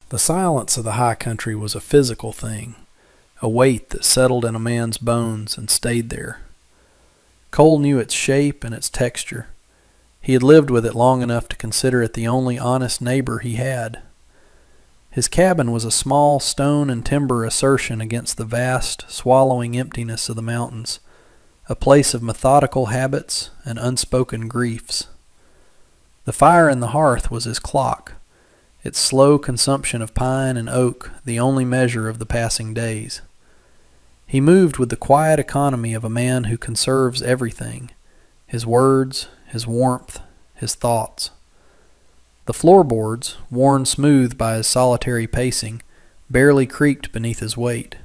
The silence of the high country was a physical thing, a weight that settled in a man's bones and stayed there. Cole knew its shape and its texture. He had lived with it long enough to consider it the only honest neighbor he had. His cabin was a small stone and timber assertion against the vast, swallowing emptiness of the mountains, a place of methodical habits and unspoken griefs. The fire in the hearth was his clock, its slow consumption of pine and oak the only measure of the passing days. He moved with the quiet economy of a man who conserves everything, his words, his warmth, his thoughts. The floorboards, worn smooth by his solitary pacing, barely creaked beneath his weight.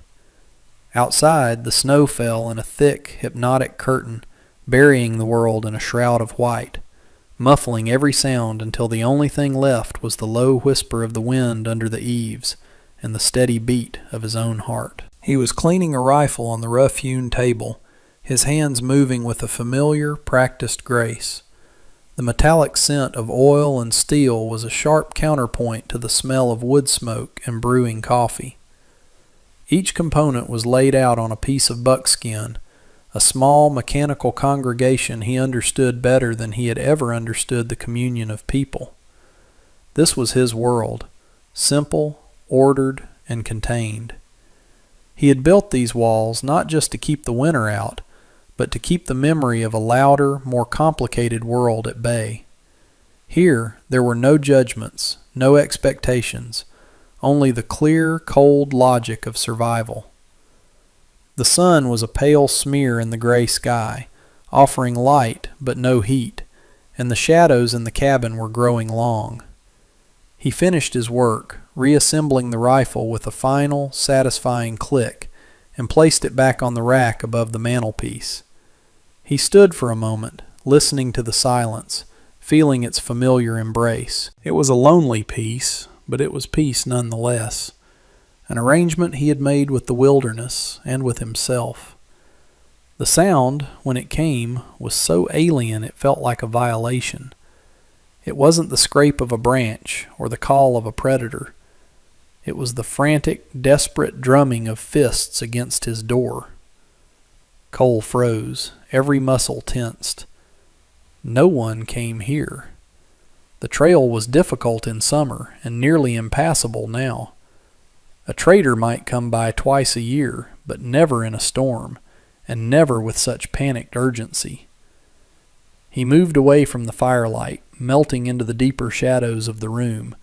Outside, the snow fell in a thick, hypnotic curtain, burying the world in a shroud of white, muffling every sound until the only thing left was the low whisper of the wind under the eaves and the steady beat of his own heart. He was cleaning a rifle on the rough-hewn table, his hands moving with a familiar, practiced grace. The metallic scent of oil and steel was a sharp counterpoint to the smell of wood smoke and brewing coffee. Each component was laid out on a piece of buckskin, a small mechanical congregation he understood better than he had ever understood the communion of people. This was his world, simple, ordered, and contained. He had built these walls not just to keep the winter out, but to keep the memory of a louder, more complicated world at bay. Here there were no judgments, no expectations, only the clear, cold logic of survival. The sun was a pale smear in the gray sky, offering light but no heat, and the shadows in the cabin were growing long. He finished his work, reassembling the rifle with a final, satisfying click, and placed it back on the rack above the mantelpiece. He stood for a moment, listening to the silence, feeling its familiar embrace. It was a lonely peace, but it was peace nonetheless, an arrangement he had made with the wilderness and with himself. The sound, when it came, was so alien it felt like a violation. It wasn't the scrape of a branch or the call of a predator. It was the frantic, desperate drumming of fists against his door. Cole froze, every muscle tensed. No one came here. The trail was difficult in summer and nearly impassable now. A trader might come by twice a year, but never in a storm, and never with such panicked urgency. He moved away from the firelight, melting into the deeper shadows of the room,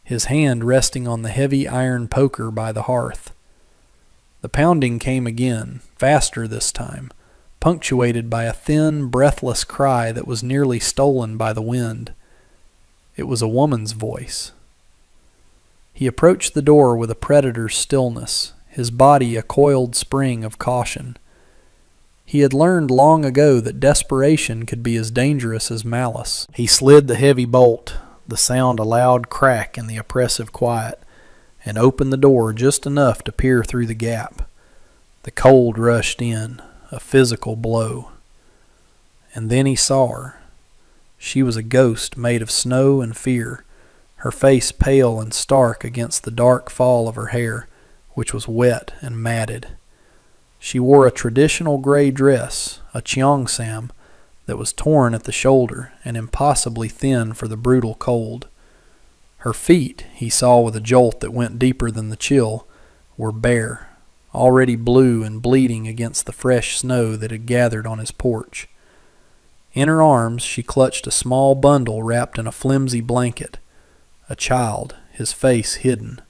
his hand resting on the heavy iron poker by the hearth. The pounding came again, faster this time, punctuated by a thin, breathless cry that was nearly stolen by the wind. It was a woman's voice. He approached the door with a predator's stillness, his body a coiled spring of caution. He had learned long ago that desperation could be as dangerous as malice. He slid the heavy bolt, the sound a loud crack in the oppressive quiet, and opened the door just enough to peer through the gap. The cold rushed in, a physical blow. And then he saw her. She was a ghost made of snow and fear, her face pale and stark against the dark fall of her hair, which was wet and matted. She wore a traditional gray dress, a cheongsam, that was torn at the shoulder and impossibly thin for the brutal cold. Her feet, he saw with a jolt that went deeper than the chill, were bare, already blue and bleeding against the fresh snow that had gathered on his porch. In her arms she clutched a small bundle wrapped in a flimsy blanket, a child, his face hidden.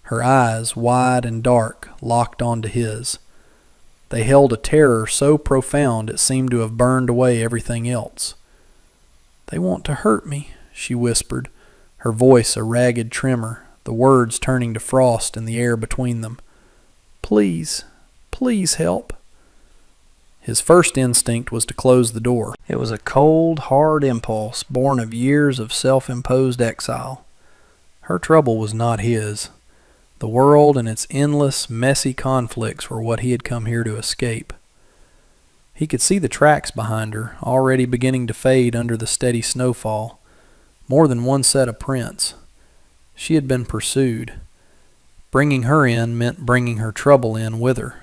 Her eyes, wide and dark, locked onto his. They held a terror so profound it seemed to have burned away everything else. "They want to hurt me," she whispered, her voice a ragged tremor, the words turning to frost in the air between them. "Please, please help." His first instinct was to close the door. It was a cold, hard impulse born of years of self-imposed exile. Her trouble was not his. The world and its endless, messy conflicts were what he had come here to escape. He could see the tracks behind her, already beginning to fade under the steady snowfall. More than one set of prints. She had been pursued. Bringing her in meant bringing her trouble in with her.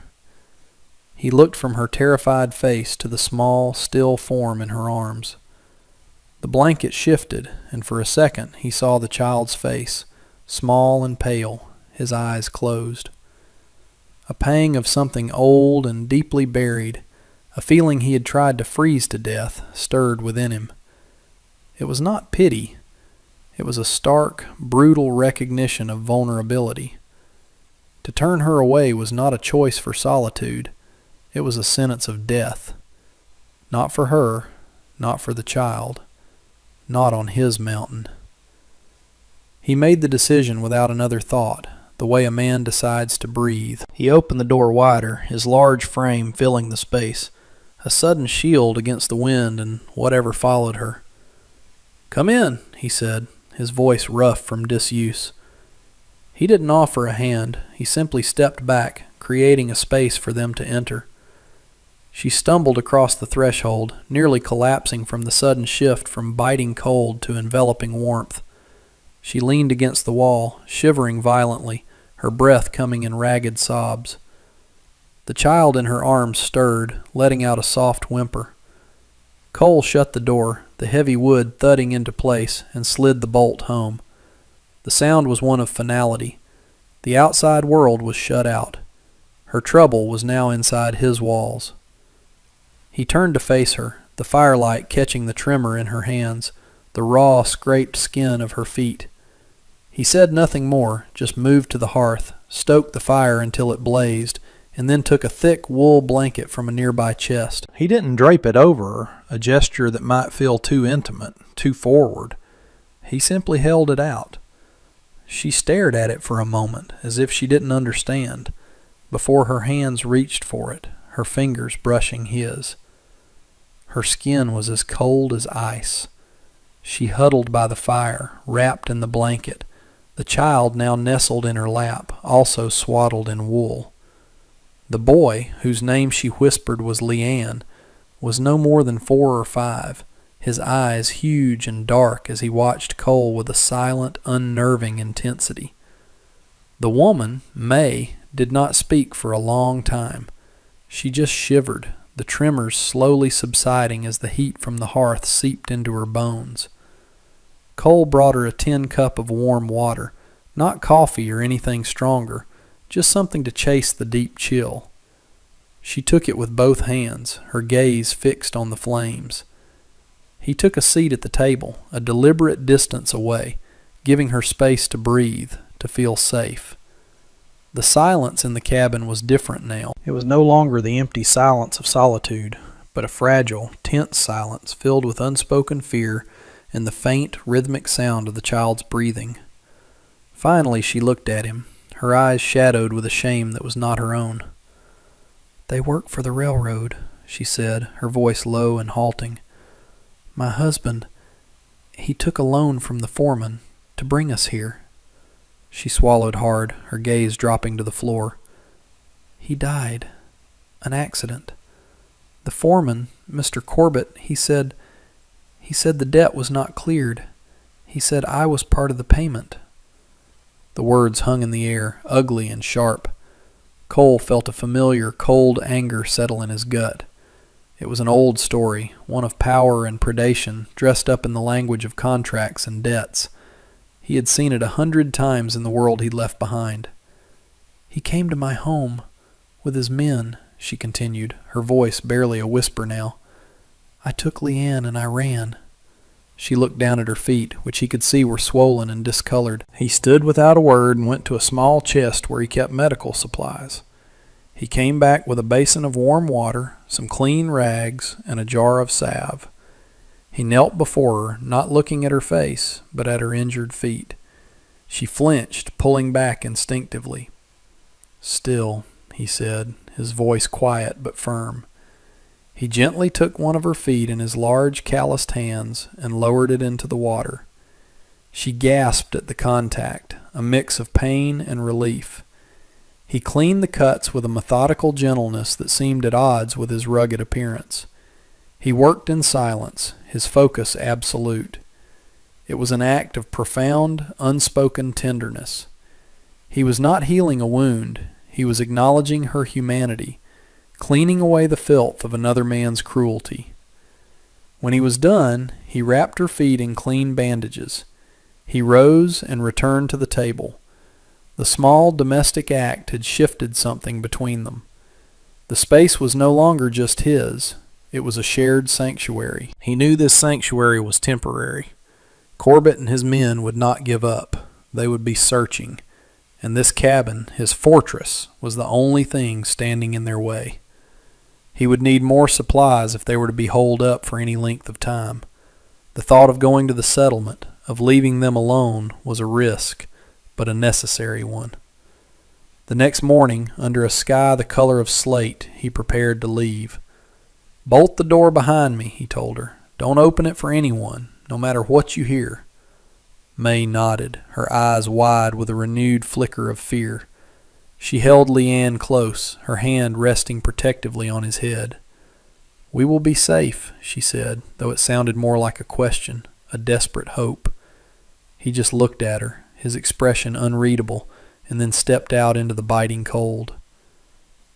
He looked from her terrified face to the small, still form in her arms. The blanket shifted, and for a second he saw the child's face, small and pale, his eyes closed. A pang of something old and deeply buried, a feeling he had tried to freeze to death, stirred within him. It was not pity. It was a stark, brutal recognition of vulnerability. To turn her away was not a choice for solitude. It was a sentence of death. Not for her, not for the child, not on his mountain. He made the decision without another thought, the way a man decides to breathe. He opened the door wider, his large frame filling the space, a sudden shield against the wind and whatever followed her. "Come in," he said, his voice rough from disuse. He didn't offer a hand. He simply stepped back, creating a space for them to enter. She stumbled across the threshold, nearly collapsing from the sudden shift from biting cold to enveloping warmth. She leaned against the wall, shivering violently, her breath coming in ragged sobs. The child in her arms stirred, letting out a soft whimper. Cole shut the door, the heavy wood thudding into place, and slid the bolt home. The sound was one of finality. The outside world was shut out. Her trouble was now inside his walls. He turned to face her, the firelight catching the tremor in her hands, the raw, scraped skin of her feet. He said nothing more, just moved to the hearth, stoked the fire until it blazed, and then took a thick wool blanket from a nearby chest. He didn't drape it over her, a gesture that might feel too intimate, too forward. He simply held it out. She stared at it for a moment, as if she didn't understand, before her hands reached for it, her fingers brushing his. Her skin was as cold as ice. She huddled by the fire, wrapped in the blanket, the child now nestled in her lap, also swaddled in wool. The boy, whose name she whispered was Leanne, was no more than 4 or 5, his eyes huge and dark as he watched Cole with a silent, unnerving intensity. The woman, May, did not speak for a long time. She just shivered, the tremors slowly subsiding as the heat from the hearth seeped into her bones. Cole brought her a tin cup of warm water, not coffee or anything stronger, just something to chase the deep chill. She took it with both hands, her gaze fixed on the flames. He took a seat at the table, a deliberate distance away, giving her space to breathe, to feel safe. The silence in the cabin was different now. It was no longer the empty silence of solitude, but a fragile, tense silence filled with unspoken fear and the faint, rhythmic sound of the child's breathing. Finally she looked at him, her eyes shadowed with a shame that was not her own. "They work for the railroad," she said, her voice low and halting. "My husband, he took a loan from the foreman to bring us here." She swallowed hard, her gaze dropping to the floor. "He died. An accident. The foreman, Mr. Corbett, he said the debt was not cleared. He said I was part of the payment." The words hung in the air, ugly and sharp. Cole felt a familiar, cold anger settle in his gut. It was an old story, one of power and predation, dressed up in the language of contracts and debts. He had seen it 100 times in the world he'd left behind. "He came to my home with his men," she continued, her voice barely a whisper now. "I took Leanne and I ran." She looked down at her feet, which he could see were swollen and discolored. He stood without a word and went to a small chest where he kept medical supplies. He came back with a basin of warm water, some clean rags, and a jar of salve. He knelt before her, not looking at her face, but at her injured feet. She flinched, pulling back instinctively. "Still," he said, his voice quiet but firm. He gently took one of her feet in his large calloused hands and lowered it into the water. She gasped at the contact, a mix of pain and relief. He cleaned the cuts with a methodical gentleness that seemed at odds with his rugged appearance. He worked in silence, his focus absolute. It was an act of profound, unspoken tenderness. He was not healing a wound. He was acknowledging her humanity, cleaning away the filth of another man's cruelty. When he was done, he wrapped her feet in clean bandages. He rose and returned to the table. The small domestic act had shifted something between them. The space was no longer just his. It was a shared sanctuary. He knew this sanctuary was temporary. Corbett and his men would not give up. They would be searching, and this cabin, his fortress, was the only thing standing in their way. He would need more supplies if they were to be holed up for any length of time. The thought of going to the settlement, of leaving them alone, was a risk, but a necessary one. The next morning, under a sky the color of slate, he prepared to leave. "Bolt the door behind me," he told her. "Don't open it for anyone, no matter what you hear." May nodded, her eyes wide with a renewed flicker of fear. She held Leanne close, her hand resting protectively on his head. "We will be safe," she said, though it sounded more like a question, a desperate hope. He just looked at her, his expression unreadable, and then stepped out into the biting cold.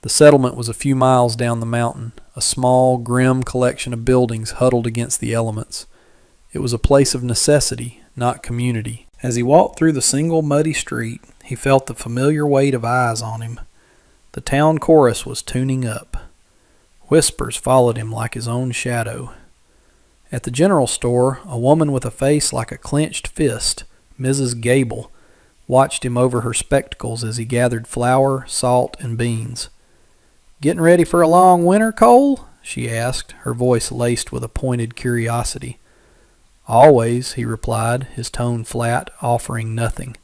The settlement was a few miles down the mountain, a small, grim collection of buildings huddled against the elements. It was a place of necessity, not community. As he walked through the single muddy street, he felt the familiar weight of eyes on him. The town chorus was tuning up. Whispers followed him like his own shadow. At the general store, a woman with a face like a clenched fist, Mrs. Gable, watched him over her spectacles as he gathered flour, salt, and beans. "Getting ready for a long winter, Cole?" she asked, her voice laced with a pointed curiosity. "Always," he replied, his tone flat, offering nothing.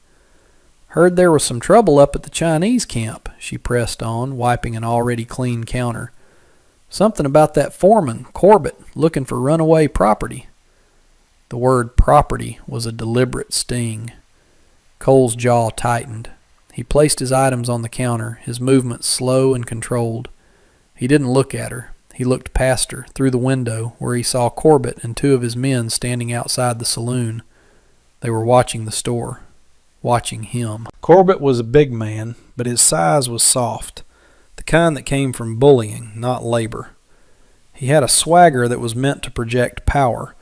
"Heard there was some trouble up at the Chinese camp," she pressed on, wiping an already clean counter. "Something about that foreman, Corbett, looking for runaway property." The word property was a deliberate sting. Cole's jaw tightened. He placed his items on the counter, his movements slow and controlled. He didn't look at her. He looked past her, through the window, where he saw Corbett and two of his men standing outside the saloon. They were watching the store, watching him. Corbett was a big man, but his size was soft, the kind that came from bullying, not labor. He had a swagger that was meant to project power,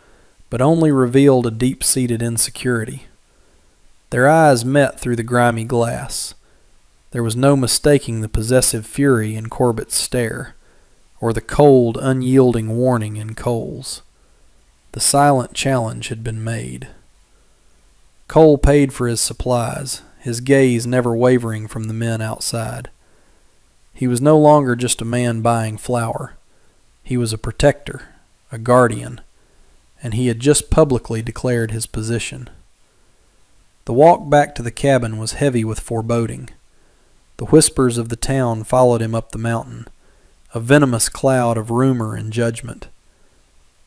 but only revealed a deep-seated insecurity. Their eyes met through the grimy glass. There was no mistaking the possessive fury in Corbett's stare, or the cold, unyielding warning in Cole's. The silent challenge had been made. Cole paid for his supplies, his gaze never wavering from the men outside. He was no longer just a man buying flour. He was a protector, a guardian, and he had just publicly declared his position. The walk back to the cabin was heavy with foreboding. The whispers of the town followed him up the mountain, a venomous cloud of rumor and judgment.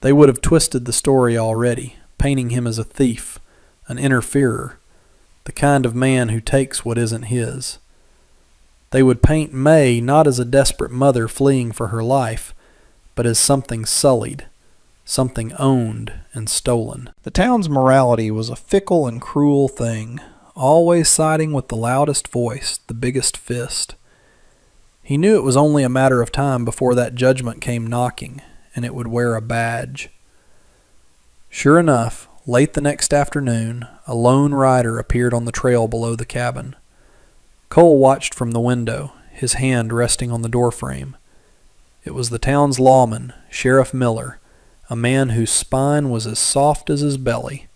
They would have twisted the story already, painting him as a thief, an interferer, the kind of man who takes what isn't his. They would paint May not as a desperate mother fleeing for her life, but as something sullied, something owned and stolen. The town's morality was a fickle and cruel thing, always siding with the loudest voice, the biggest fist. He knew it was only a matter of time before that judgment came knocking, and it would wear a badge. Sure enough, late the next afternoon, a lone rider appeared on the trail below the cabin. Cole watched from the window, his hand resting on the doorframe. It was the town's lawman, Sheriff Miller, a man whose spine was as soft as his belly.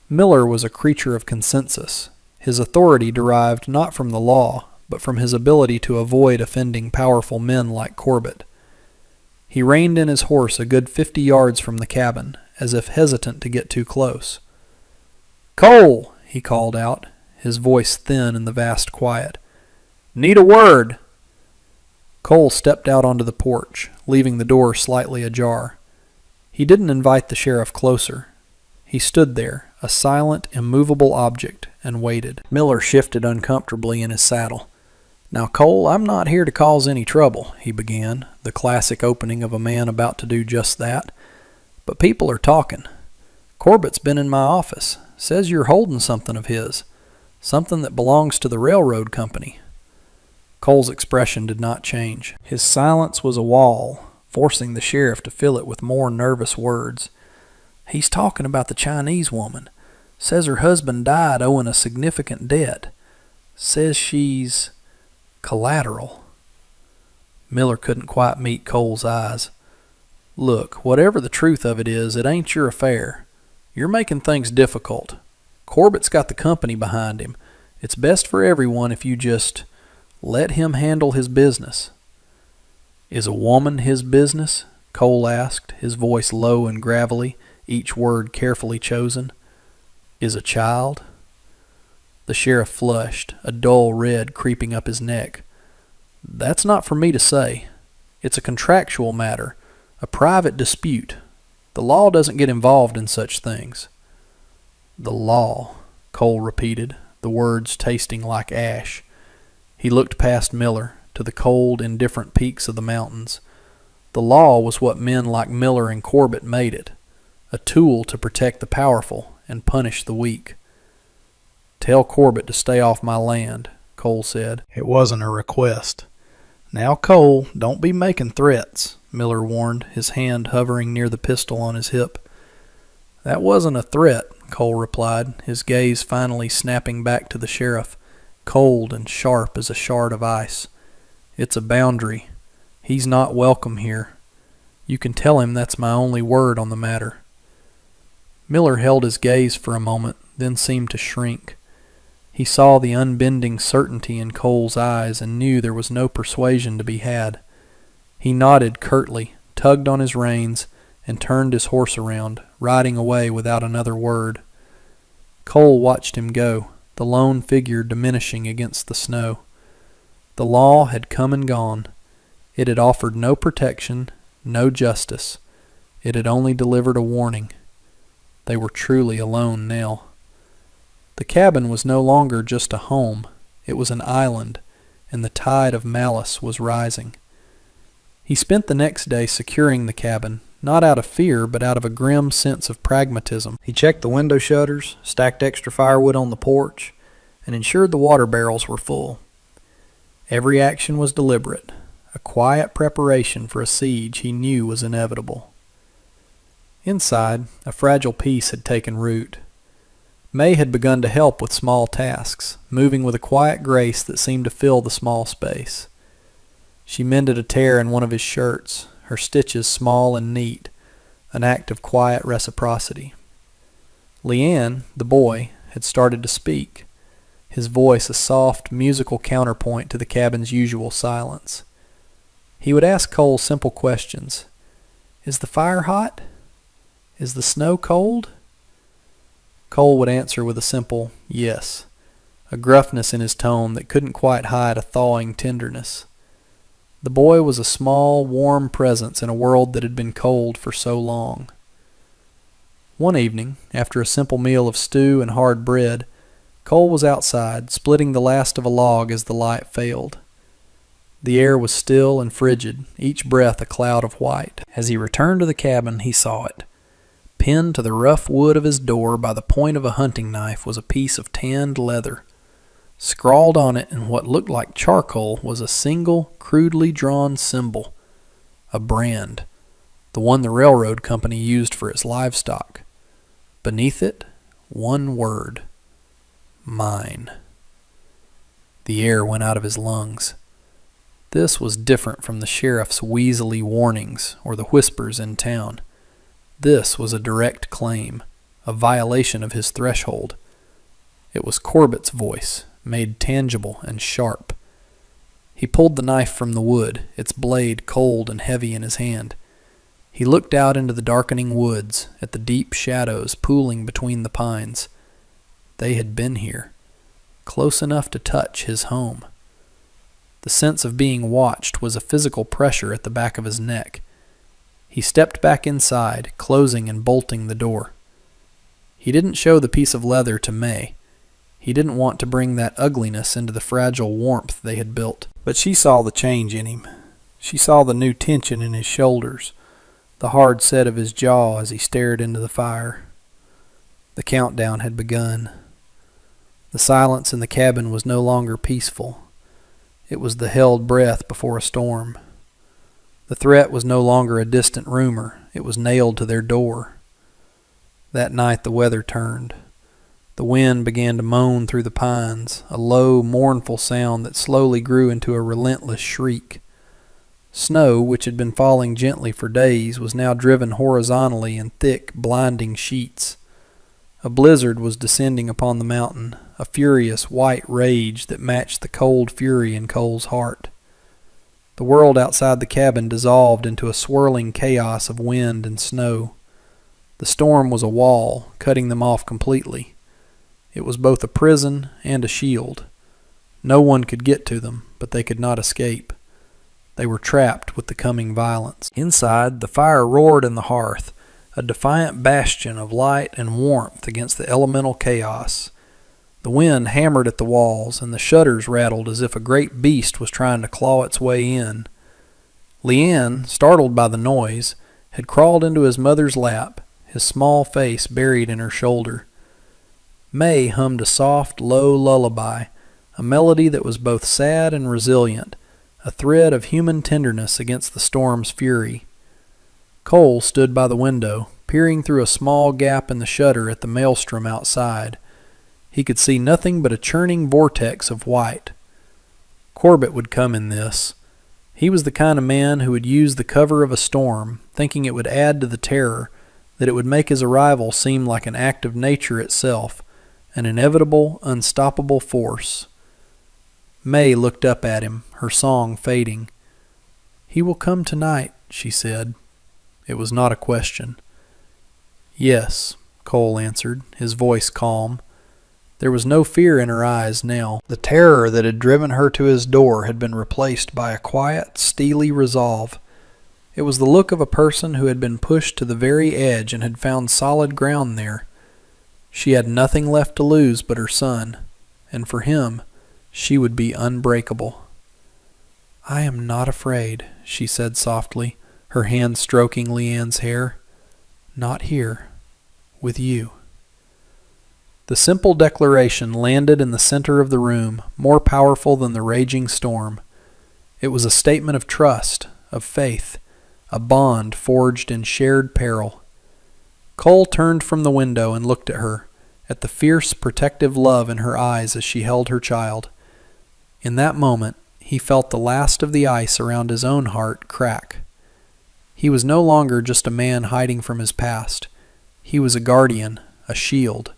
Miller was a creature of consensus. His authority derived not from the law, but from his ability to avoid offending powerful men like Corbett. He reined in his horse a good 50 yards from the cabin, as if hesitant to get too close. "Cole," he called out, his voice thin in the vast quiet. "Need a word." Cole stepped out onto the porch, leaving the door slightly ajar. He didn't invite the sheriff closer. He stood there, a silent, immovable object, and waited. Miller shifted uncomfortably in his saddle. "Now, Cole, I'm not here to cause any trouble," he began, the classic opening of a man about to do just that. "But people are talking. Corbett's been in my office. Says you're holding something of his. Something that belongs to the railroad company." Cole's expression did not change. His silence was a wall, forcing the sheriff to fill it with more nervous words. "He's talking about the Chinese woman. Says her husband died owing a significant debt. Says she's collateral." Miller couldn't quite meet Cole's eyes. "Look, whatever the truth of it is, it ain't your affair. You're making things difficult. Corbett's got the company behind him. It's best for everyone if you just let him handle his business." "Is a woman his business?" Cole asked, his voice low and gravelly, each word carefully chosen. "Is a child?" The sheriff flushed, a dull red creeping up his neck. "That's not for me to say. It's a contractual matter, a private dispute. The law doesn't get involved in such things." "The law," Cole repeated, the words tasting like ash. He looked past Miller, to the cold, indifferent peaks of the mountains. The law was what men like Miller and Corbett made it, a tool to protect the powerful and punish the weak. "Tell Corbett to stay off my land," Cole said. It wasn't a request. "Now, Cole, don't be making threats," Miller warned, his hand hovering near the pistol on his hip. "That wasn't a threat," Cole replied, his gaze finally snapping back to the sheriff, cold and sharp as a shard of ice. "It's a boundary. He's not welcome here. You can tell him that's my only word on the matter." Miller held his gaze for a moment, then seemed to shrink. He saw the unbending certainty in Cole's eyes and knew there was no persuasion to be had. He nodded curtly, tugged on his reins, and turned his horse around, riding away without another word. Cole watched him go, the lone figure diminishing against the snow. The law had come and gone. It had offered no protection, no justice. It had only delivered a warning. They were truly alone now. The cabin was no longer just a home. It was an island, and the tide of malice was rising. He spent the next day securing the cabin, not out of fear, but out of a grim sense of pragmatism. He checked the window shutters, stacked extra firewood on the porch, and ensured the water barrels were full. Every action was deliberate, a quiet preparation for a siege he knew was inevitable. Inside, a fragile peace had taken root. May had begun to help with small tasks, moving with a quiet grace that seemed to fill the small space. She mended a tear in one of his shirts, her stitches small and neat, an act of quiet reciprocity. Leanne, the boy, had started to speak, his voice a soft, musical counterpoint to the cabin's usual silence. He would ask Cole simple questions. "Is the fire hot? Is the snow cold?" Cole would answer with a simple yes, a gruffness in his tone that couldn't quite hide a thawing tenderness. The boy was a small, warm presence in a world that had been cold for so long. One evening, after a simple meal of stew and hard bread, Cole was outside, splitting the last of a log as the light failed. The air was still and frigid, each breath a cloud of white. As he returned to the cabin, he saw it. Pinned to the rough wood of his door by the point of a hunting knife was a piece of tanned leather. Scrawled on it in what looked like charcoal was a single, crudely drawn symbol. A brand, the one the railroad company used for its livestock. Beneath it, one word. Mine. The air went out of his lungs. This was different from the sheriff's wheezily warnings or the whispers in town. This was a direct claim, a violation of his threshold. It was Corbett's voice, made tangible and sharp. He pulled the knife from the wood, its blade cold and heavy in his hand. He looked out into the darkening woods, at the deep shadows pooling between the pines. They had been here, close enough to touch his home. The sense of being watched was a physical pressure at the back of his neck. He stepped back inside, closing and bolting the door. He didn't show the piece of leather to May. He didn't want to bring that ugliness into the fragile warmth they had built. But she saw the change in him. She saw the new tension in his shoulders, the hard set of his jaw as he stared into the fire. The countdown had begun. The silence in the cabin was no longer peaceful. It was the held breath before a storm. The threat was no longer a distant rumor. It was nailed to their door. That night the weather turned. The wind began to moan through the pines, a low, mournful sound that slowly grew into a relentless shriek. Snow, which had been falling gently for days, was now driven horizontally in thick, blinding sheets. A blizzard was descending upon the mountain, a furious white rage that matched the cold fury in Cole's heart. The world outside the cabin dissolved into a swirling chaos of wind and snow. The storm was a wall, cutting them off completely. It was both a prison and a shield. No one could get to them, but they could not escape. They were trapped with the coming violence. Inside, the fire roared in the hearth, a defiant bastion of light and warmth against the elemental chaos. The wind hammered at the walls, and the shutters rattled as if a great beast was trying to claw its way in. Leanne, startled by the noise, had crawled into his mother's lap, his small face buried in her shoulder. May hummed a soft, low lullaby, a melody that was both sad and resilient, a thread of human tenderness against the storm's fury. Cole stood by the window, peering through a small gap in the shutter at the maelstrom outside. He could see nothing but a churning vortex of white. Corbett would come in this. He was the kind of man who would use the cover of a storm, thinking it would add to the terror, that it would make his arrival seem like an act of nature itself, an inevitable, unstoppable force. May looked up at him, her song fading. "He will come tonight," she said. It was not a question. "Yes," Cole answered, his voice calm. There was no fear in her eyes now. The terror that had driven her to his door had been replaced by a quiet, steely resolve. It was the look of a person who had been pushed to the very edge and had found solid ground there. She had nothing left to lose but her son, and for him, she would be unbreakable. "I am not afraid," she said softly, her hand stroking Leanne's hair. "Not here, with you." The simple declaration landed in the center of the room, more powerful than the raging storm. It was a statement of trust, of faith, a bond forged in shared peril. Cole turned from the window and looked at her, at the fierce, protective love in her eyes as she held her child. In that moment, he felt the last of the ice around his own heart crack. He was no longer just a man hiding from his past. He was a guardian, a shield.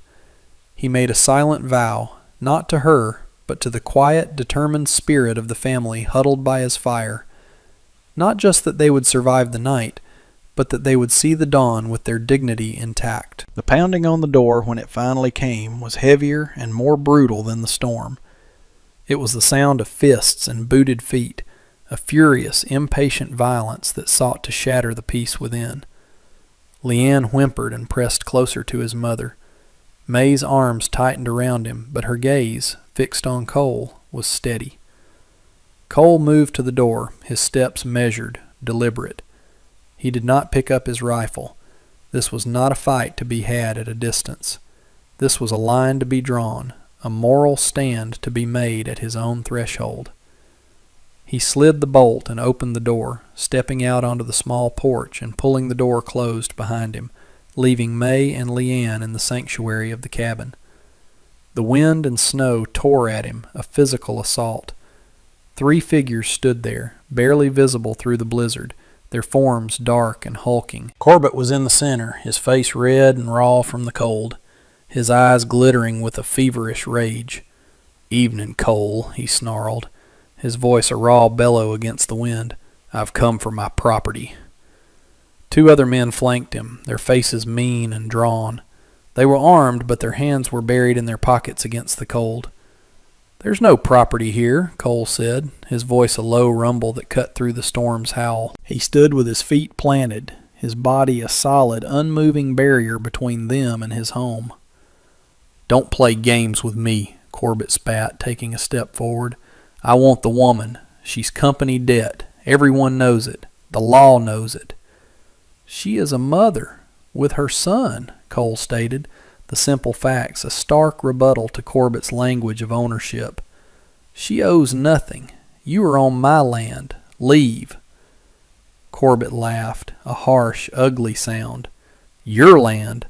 He made a silent vow, not to her, but to the quiet, determined spirit of the family huddled by his fire. Not just that they would survive the night, but that they would see the dawn with their dignity intact. The pounding on the door when it finally came was heavier and more brutal than the storm. It was the sound of fists and booted feet, a furious, impatient violence that sought to shatter the peace within. Leanne whimpered and pressed closer to his mother. May's arms tightened around him, but her gaze, fixed on Cole, was steady. Cole moved to the door, his steps measured, deliberate. He did not pick up his rifle. This was not a fight to be had at a distance. This was a line to be drawn, a moral stand to be made at his own threshold. He slid the bolt and opened the door, stepping out onto the small porch and pulling the door closed behind him, leaving May and Leanne in the sanctuary of the cabin. The wind and snow tore at him, a physical assault. 3 figures stood there, barely visible through the blizzard, their forms dark and hulking. Corbett was in the center, his face red and raw from the cold, his eyes glittering with a feverish rage. "Evening, Cole," he snarled, his voice a raw bellow against the wind. "I've come for my property." 2 other men flanked him, their faces mean and drawn. They were armed, but their hands were buried in their pockets against the cold. "There's no property here," Cole said, his voice a low rumble that cut through the storm's howl. He stood with his feet planted, his body a solid, unmoving barrier between them and his home. "Don't play games with me," Corbett spat, taking a step forward. "I want the woman. She's company debt. Everyone knows it. The law knows it." "She is a mother, with her son," Cole stated, the simple facts a stark rebuttal to Corbett's language of ownership. "She owes nothing. You are on my land. Leave." Corbett laughed, a harsh, ugly sound. "Your land?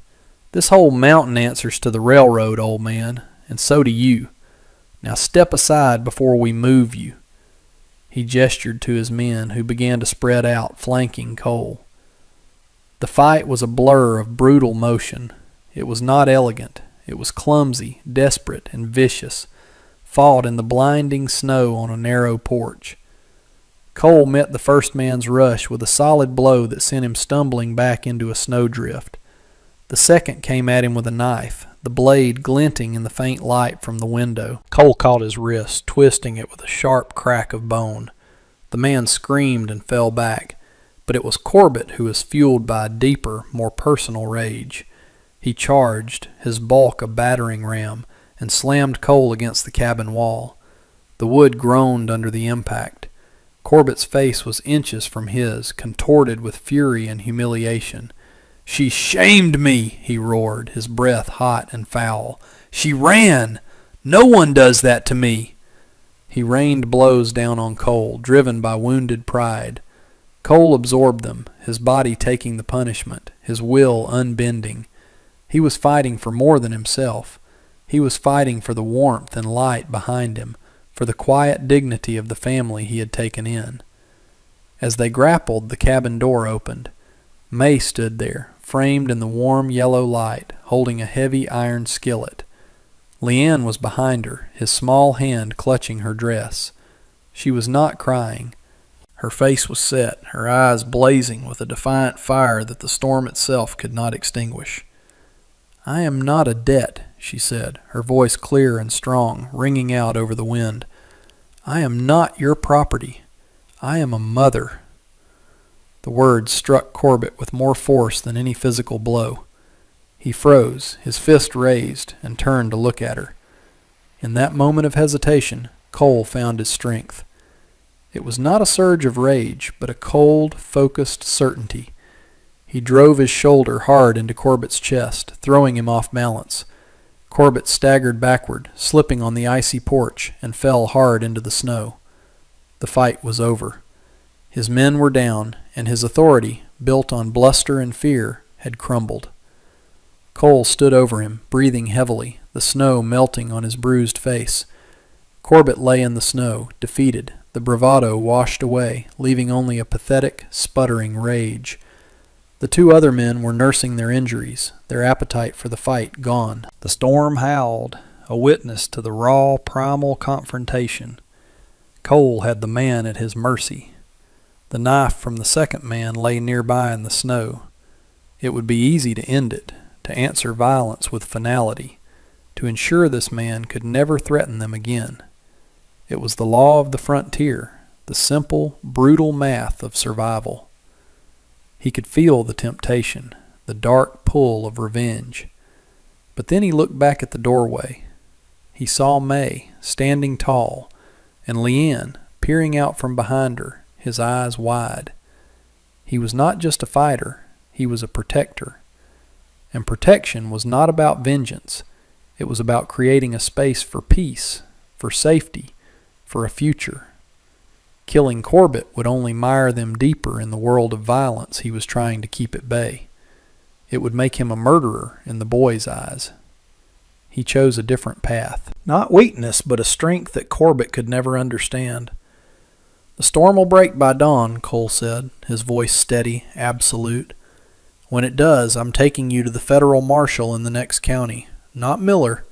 This whole mountain answers to the railroad, old man, and so do you. Now step aside before we move you." He gestured to his men, who began to spread out, flanking Cole. The fight was a blur of brutal motion. It was not elegant. It was clumsy, desperate, and vicious, fought in the blinding snow on a narrow porch. Cole met the first man's rush with a solid blow that sent him stumbling back into a snowdrift. The second came at him with a knife, the blade glinting in the faint light from the window. Cole caught his wrist, twisting it with a sharp crack of bone. The man screamed and fell back, but it was Corbett who was fueled by a deeper, more personal rage. He charged, his bulk a battering ram, and slammed Cole against the cabin wall. The wood groaned under the impact. Corbett's face was inches from his, contorted with fury and humiliation. "She shamed me," he roared, his breath hot and foul. "She ran! No one does that to me!" He rained blows down on Cole, driven by wounded pride. Cole absorbed them, his body taking the punishment, his will unbending. He was fighting for more than himself. He was fighting for the warmth and light behind him, for the quiet dignity of the family he had taken in. As they grappled, the cabin door opened. May stood there, framed in the warm yellow light, holding a heavy iron skillet. Leanne was behind her, his small hand clutching her dress. She was not crying. Her face was set, her eyes blazing with a defiant fire that the storm itself could not extinguish. "I am not a debt," she said, her voice clear and strong, ringing out over the wind. "I am not your property. I am a mother." The words struck Corbett with more force than any physical blow. He froze, his fist raised, and turned to look at her. In that moment of hesitation, Cole found his strength. It was not a surge of rage, but a cold, focused certainty. He drove his shoulder hard into Corbett's chest, throwing him off balance. Corbett staggered backward, slipping on the icy porch, and fell hard into the snow. The fight was over. His men were down, and his authority, built on bluster and fear, had crumbled. Cole stood over him, breathing heavily, the snow melting on his bruised face. Corbett lay in the snow, defeated, the bravado washed away, leaving only a pathetic, sputtering rage. The two other men were nursing their injuries, their appetite for the fight gone. The storm howled, a witness to the raw, primal confrontation. Cole had the man at his mercy. The knife from the second man lay nearby in the snow. It would be easy to end it, to answer violence with finality, to ensure this man could never threaten them again. It was the law of the frontier, the simple, brutal math of survival. He could feel the temptation, the dark pull of revenge. But then he looked back at the doorway. He saw May, standing tall, and Leanne, peering out from behind her, his eyes wide. He was not just a fighter, he was a protector. And protection was not about vengeance. It was about creating a space for peace, for safety, for a future. Killing Corbett would only mire them deeper in the world of violence he was trying to keep at bay. It would make him a murderer in the boy's eyes. He chose a different path. Not weakness, but a strength that Corbett could never understand. "The storm will break by dawn," Cole said, his voice steady, absolute. "When it does, I'm taking you to the federal marshal in the next county. Not Miller,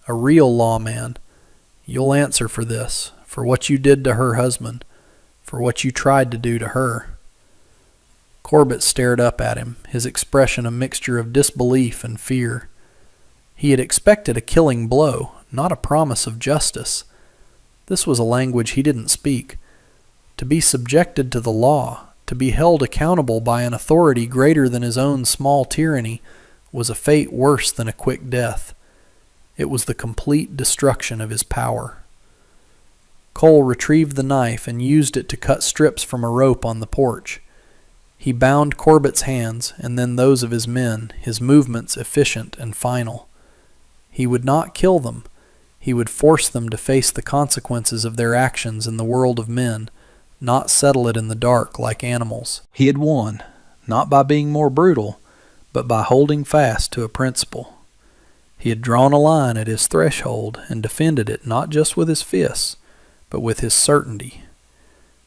a real lawman. You'll answer for this, for what you did to her husband, for what you tried to do to her." Corbett stared up at him, his expression a mixture of disbelief and fear. He had expected a killing blow, not a promise of justice. This was a language he didn't speak. To be subjected to the law, to be held accountable by an authority greater than his own small tyranny, was a fate worse than a quick death. It was the complete destruction of his power. Cole retrieved the knife and used it to cut strips from a rope on the porch. He bound Corbett's hands and then those of his men, his movements efficient and final. He would not kill them. He would force them to face the consequences of their actions in the world of men, not settle it in the dark like animals. He had won, not by being more brutal, but by holding fast to a principle. He had drawn a line at his threshold and defended it not just with his fists, but with his certainty.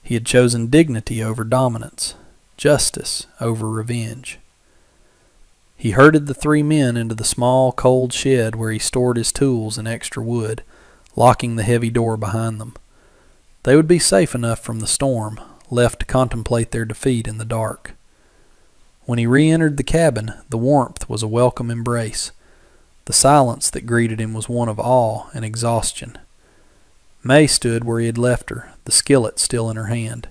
He had chosen dignity over dominance, justice over revenge. He herded the three men into the small, cold shed where he stored his tools and extra wood, locking the heavy door behind them. They would be safe enough from the storm, left to contemplate their defeat in the dark. When he re-entered the cabin, the warmth was a welcome embrace. The silence that greeted him was one of awe and exhaustion. May stood where he had left her, the skillet still in her hand.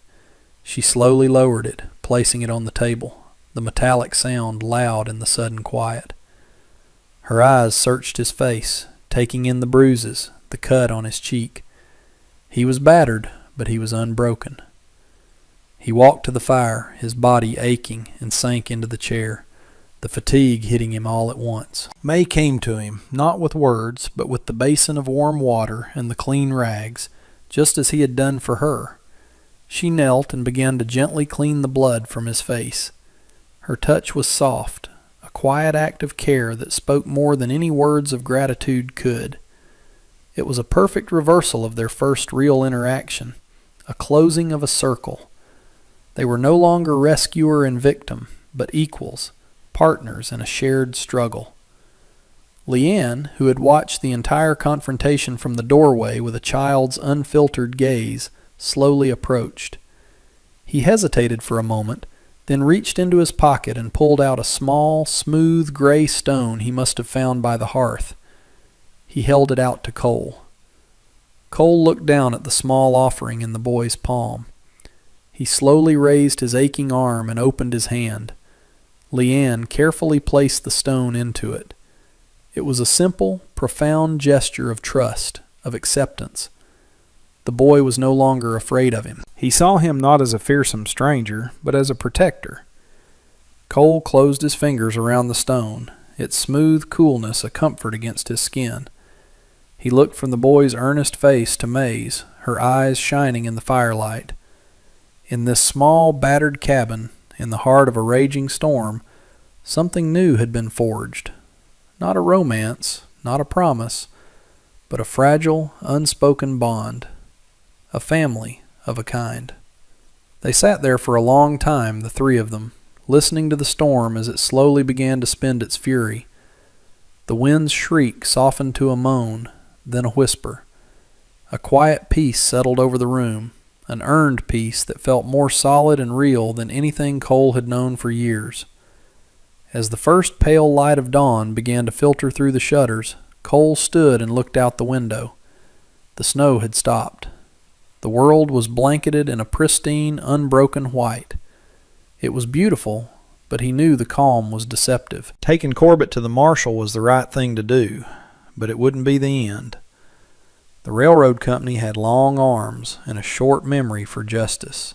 She slowly lowered it, placing it on the table, the metallic sound loud in the sudden quiet. Her eyes searched his face, taking in the bruises, the cut on his cheek. He was battered, but he was unbroken. He walked to the fire, his body aching, and sank into the chair, the fatigue hitting him all at once. May came to him, not with words, but with the basin of warm water and the clean rags, just as he had done for her. She knelt and began to gently clean the blood from his face. Her touch was soft, a quiet act of care that spoke more than any words of gratitude could. It was a perfect reversal of their first real interaction, a closing of a circle. They were no longer rescuer and victim, but equals, partners in a shared struggle. Leanne, who had watched the entire confrontation from the doorway with a child's unfiltered gaze, slowly approached. He hesitated for a moment, then reached into his pocket and pulled out a small, smooth gray stone he must have found by the hearth. He held it out to Cole. Cole looked down at the small offering in the boy's palm. He slowly raised his aching arm and opened his hand. Leanne carefully placed the stone into it. It was a simple, profound gesture of trust, of acceptance. The boy was no longer afraid of him. He saw him not as a fearsome stranger, but as a protector. Cole closed his fingers around the stone, its smooth coolness a comfort against his skin. He looked from the boy's earnest face to May's, her eyes shining in the firelight. In this small, battered cabin, in the heart of a raging storm, something new had been forged. Not a romance, not a promise, but a fragile, unspoken bond. A family of a kind. They sat there for a long time, the three of them, listening to the storm as it slowly began to spend its fury. The wind's shriek softened to a moan, then a whisper. A quiet peace settled over the room, an earned peace that felt more solid and real than anything Cole had known for years. As the first pale light of dawn began to filter through the shutters, Cole stood and looked out the window. The snow had stopped. The world was blanketed in a pristine, unbroken white. It was beautiful, but he knew the calm was deceptive. Taking Corbett to the marshal was the right thing to do, but it wouldn't be the end. The railroad company had long arms and a short memory for justice.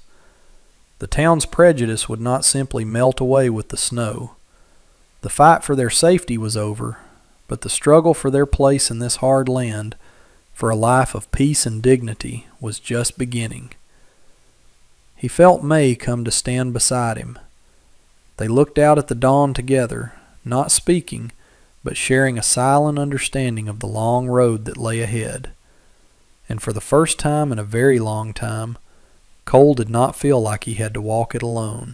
The town's prejudice would not simply melt away with the snow. The fight for their safety was over, but the struggle for their place in this hard land, for a life of peace and dignity, was just beginning. He felt May come to stand beside him. They looked out at the dawn together, not speaking, but sharing a silent understanding of the long road that lay ahead. And for the first time in a very long time, Cole did not feel like he had to walk it alone.